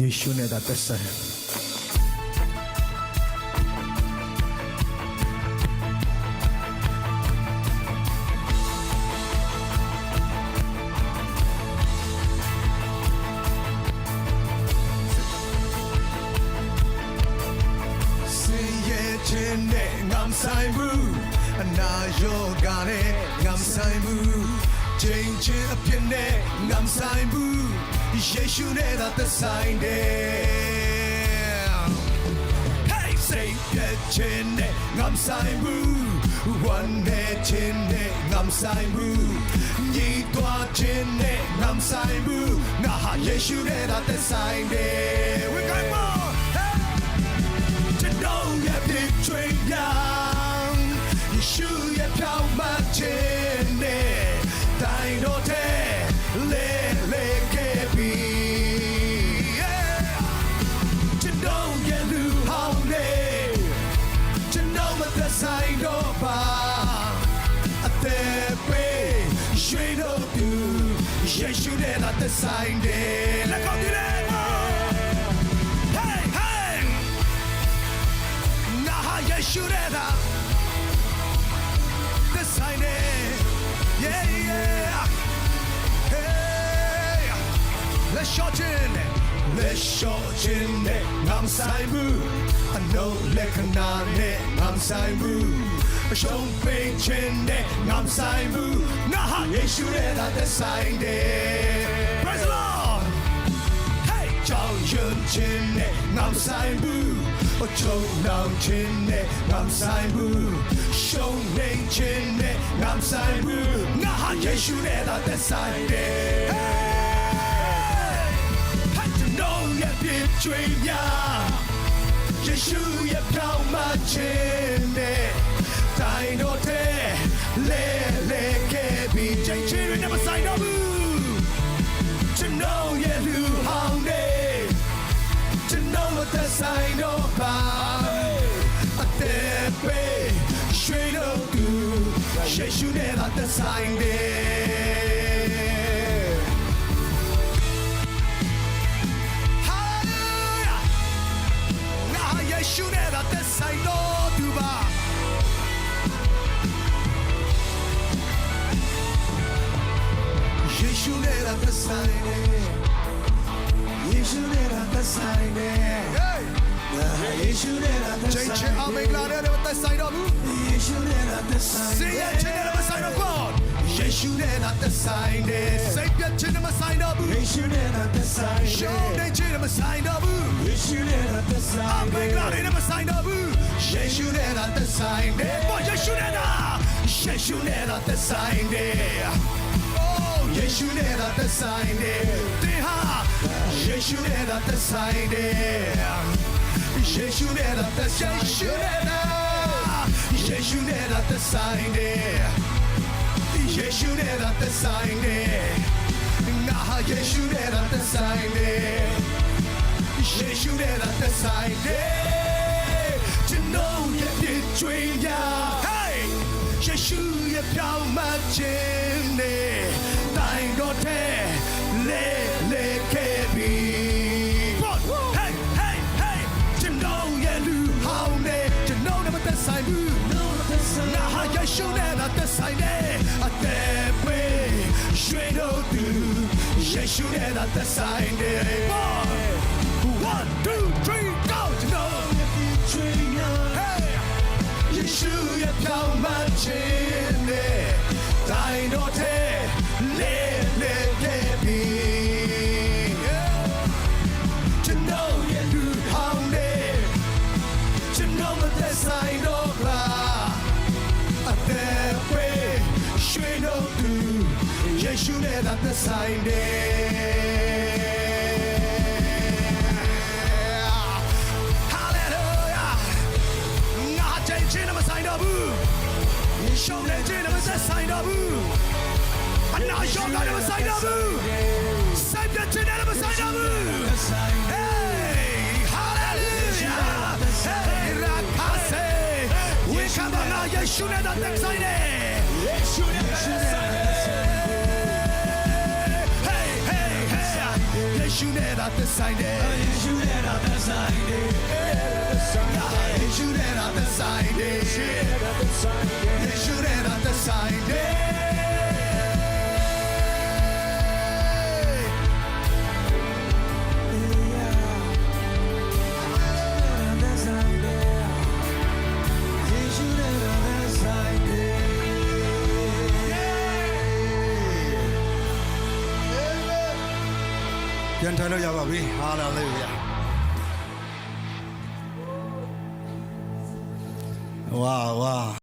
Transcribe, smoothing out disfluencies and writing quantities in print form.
ယေရှုနဲ့သာသက်ဆိုင်ဆိုင်ဘူးအနာရောဂါနဲ့ငမ်ဆိုင်ဘူးချိန်ချင်းအဖြစ်နဲ့ငမ်ဆိုင်ဘူးယေရှုနဲ့သာသက်ဆိုင်တယ် Hey say that chin နဲ့ငမ်ဆိုင်ဘူး One day chin နဲ့ငမ်ဆိုင်ဘူးညီသွားချင်းနဲ့ငမ်ဆိုင်ဘူးငါဟာယေရှုနဲ့သာသက်ဆိုင်တယ် We got more Hey to know your big dream youngယေရှုရဲ့ဖြောင့်မတ်ခြင်းနဲ့တိုင်တော်တဲ့လေလေခဲ့ပြီကျွန်တော်ရဲ့လူဟောင်းနဲ့ကျွန်တော်မသက်ဆိုင်တော့ပါအသက်ပေးရွှေတော်သူယေရှုနဲ့သာသက်ဆိုင်တယ်လက်ကောက်ဒီလေ Hey hey ငါဟာယေရှုနဲ့သာ Yeah, yeah. Hey, let's short in. Let's short in. I'm Saibu. I know Lekanane. I'm Saibu. Show pay chin. I'm Saibu. Nah, you should have the sign there. Praise the Lord. Hey, Chow Yun Chin. I'm Saibu. Chow Now Chin. I'm Saibu. Show name chin. I'm Saibu. Nah, you should have the sign there. Hey, had to know your big dream, yeah. You should have found my chin. Dino te, le, kebi. Chin, never sign up. To know you do how they. To know what the sign of a day. Straight up toယေရှုနဲ့သာသက်ဆိုင်တယ် Hallelujah ငါယေရှုနဲ့သာသက်ဆိုင်တော်သူပါယေရှုနဲ့သာသက်ဆိုင်တယ်ယေရှုနဲ့သာသက်ဆိုင်တယ်ယေရှုနဲ့သာသက်ဆိုင်တယ်ချိန်ချင်းအမိန်လာတဲ့သက်ဆိုင်တော်ဘူးယေရှုနဲ့သာသက်ဆိုင်တယ် Say it to the Messiah of God ယေရှုနဲ့သာသက်ဆိုင်တယ်စိတ်ပြတ်ခြင်းနဲ့မဆိုင်တော့ဘူးယေရှုနဲ့သာသက်ဆိုင်တယ်ရှောင်းနေခြင်းနဲ့မဆိုင်တော့ဘူးယေရှုနဲ့သာသက်ဆိုင်တယ်အမိန်လာတဲ့မဆိုင်တော့ဘူးယေရှုနဲ့သာသက်ဆိုင်တယ်ဘောယေရှုနဲ့သာသက်ဆိုင်တယ် Oh ယေရှုနဲ့သာသက်ဆိုင်တယ်တင်ဟာယေရှုနဲ့သာသက်ဆိုင်တယ်ယေရှုနဲ့သာသက်ဆိုင်တယ်ယေရှုနဲ့သာသက်ဆိုင်တယ်ယေရှုနဲ့သာသက်ဆိုင်တယ်ငါဟာယေရှုနဲ့သာသက်ဆိုင်တယ်ယေရှုနဲ့သာသက်ဆိုင်တယ်ကျွန်တော်ရဲ့ပြည့်ကျွေးရ Hey ယေရှုရဲ့ပြောင်းမှခြင်းနဲ့တိုင်တော်တဲ့လေလေခဲ့ပြီ Hey hey hey ကျွန်တော်ရဲ့လူဟောင်းနဲ့ကျွန်တော်နဲ့မသက်ဆိုင်ဘူးနာဟာယေရှုနဲ့သာသက်ဆိုင်တယ်အသက်ပေးရွှေတော်သူယေရှုနဲ့သာသက်ဆိုင်တယ် One, two, three, go! To know Hey! ယေရှုရဲ့ပြောင်းမှခြင်းနဲ့တိုင်တော်တဲ့လေလေခဲ့ပြီကျွန်တော်ရဲ့လူဟောင်းနဲ့ကျွန်တော်မသက်ဆိုင်တော့ပါအသက်ပေးရွှေတော်သူယေရှုနဲ့သာသက်ဆိုင်တယ်ရှုံးနေခြင်းနဲ့မသက်ဆိုင်တော့ဘူးအနာရောဂါနဲ့မဆိုင်တော့ဘူးစိတ်ပြတ်ခြင်းနဲ့မဆိုင်တော့ဘူး Hey hallelujah Hey rakase we come on now ယေရှုနဲ့သက်ဆိုင်တယ်ယေရှုနဲ့သက်ဆိုင်တယ် Hey hey hey ယေရှ ရှုနဲ့တာသက်ဆိုင်တယ်ယေရှုနဲ့တာသက်ဆိုင်တယ်ယေရှုနဲ့တာသက်ဆိုင်တယ်ယေရှုနဲ့တာသက်ဆိုင်တယ်ပြန်ထိုင်လို့ရပါပြီဟာလေလုယာဝါ